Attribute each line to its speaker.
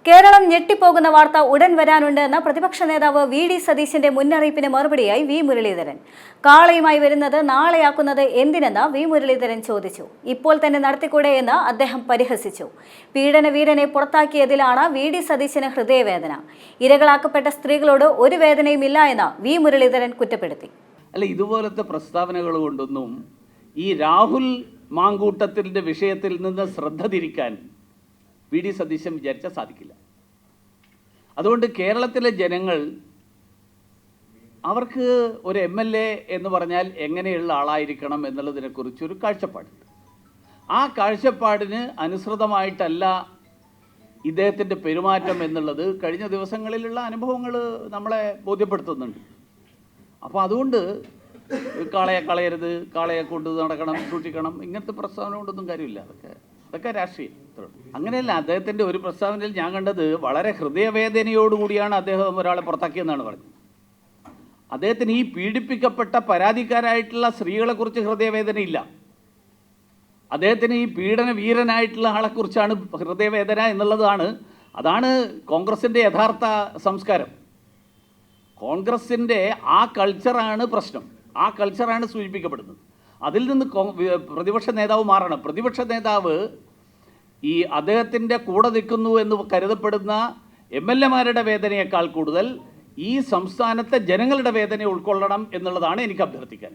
Speaker 1: കേരളം ഞെട്ടിപ്പോകുന്ന വാർത്ത ഉടൻ വരാനുണ്ട് എന്ന പ്രതിപക്ഷ നേതാവ് വി.ഡി. സതീശന്റെ മുന്നറിയിപ്പിന് മറുപടിയായി വി. മുരളീധരൻ. കാളയുമായി വരുന്നത് നാളെയാക്കുന്നത് എന്തിനെന്ന് വി. മുരളീധരൻ ചോദിച്ചു. ഇപ്പോൾ തന്നെ നടത്തിക്കൂടെ എന്ന് അദ്ദേഹം പരിഹസിച്ചു. പീഡനവീരനെ പുറത്താക്കിയതിലാണ് വി.ഡി. സതീശന് ഹൃദയവേദന. ഇരകളാക്കപ്പെട്ട സ്ത്രീകളോട് ഒരു വേദനയുമില്ല എന്ന് വി. മുരളീധരൻ കുറ്റപ്പെടുത്തി.
Speaker 2: അല്ല, ഇതുപോലത്തെ പ്രസ്താവനകൾ കൊണ്ടൊന്നും ഈ രാഹുൽ മാങ്കൂട്ടത്തിൻ്റെ വിഷയത്തിൽ നിന്ന് ശ്രദ്ധ തിരിക്കാൻ വി.ഡി. സതീശൻ വിചാരിച്ചാൽ സാധിക്കില്ല. അതുകൊണ്ട് കേരളത്തിലെ ജനങ്ങൾ അവർക്ക് ഒരു MLA എന്ന് പറഞ്ഞാൽ എങ്ങനെയുള്ള ആളായിരിക്കണം എന്നുള്ളതിനെക്കുറിച്ചൊരു കാഴ്ചപ്പാടുണ്ട്. ആ കാഴ്ചപ്പാടിന് അനുസൃതമായിട്ടല്ല ഇദ്ദേഹത്തിൻ്റെ പെരുമാറ്റം എന്നുള്ളത് കഴിഞ്ഞ ദിവസങ്ങളിലുള്ള അനുഭവങ്ങൾ നമ്മളെ ബോധ്യപ്പെടുത്തുന്നുണ്ട്. അപ്പോൾ അതുകൊണ്ട് കാളയെ കളയരുത്, കാളയെ കൊണ്ട് നടക്കണം, സൂക്ഷിക്കണം, ഇങ്ങനത്തെ പ്രസ്താവന കൊണ്ടൊന്നും കാര്യമില്ല. അതൊക്കെ രാഷ്ട്രീയം. അങ്ങനെയല്ല. അദ്ദേഹത്തിൻ്റെ ഒരു പ്രസ്താവനയിൽ ഞാൻ കണ്ടത് വളരെ ഹൃദയവേദനയോടുകൂടിയാണ് അദ്ദേഹം ഒരാളെ പുറത്താക്കിയെന്നാണ് പറഞ്ഞത്. അദ്ദേഹത്തിന് ഈ പീഡിപ്പിക്കപ്പെട്ട പരാതിക്കാരായിട്ടുള്ള സ്ത്രീകളെക്കുറിച്ച് ഹൃദയവേദനയില്ല. അദ്ദേഹത്തിന് ഈ പീഡന വീരനായിട്ടുള്ള ആളെക്കുറിച്ചാണ് ഹൃദയവേദന എന്നുള്ളതാണ്. അതാണ് കോൺഗ്രസിൻ്റെ യഥാർത്ഥ സംസ്കാരം. കോൺഗ്രസിൻ്റെ ആ കൾച്ചറാണ് പ്രശ്നം. ആ കൾച്ചറാണ് സൂചിപ്പിക്കപ്പെടുന്നത്. അതിൽ നിന്ന് പ്രതിപക്ഷ നേതാവ് മാറണം. പ്രതിപക്ഷ നേതാവ് ഈ അദ്ദേഹത്തിൻ്റെ കൂടെ നിൽക്കുന്നു എന്ന് കരുതപ്പെടുന്ന MLA-മാരുടെ വേദനയേക്കാൾ കൂടുതൽ ഈ സംസ്ഥാനത്തെ ജനങ്ങളുടെ വേദന ഉൾക്കൊള്ളണം എന്നുള്ളതാണ് എനിക്ക് അഭ്യർത്ഥിക്കാൻ.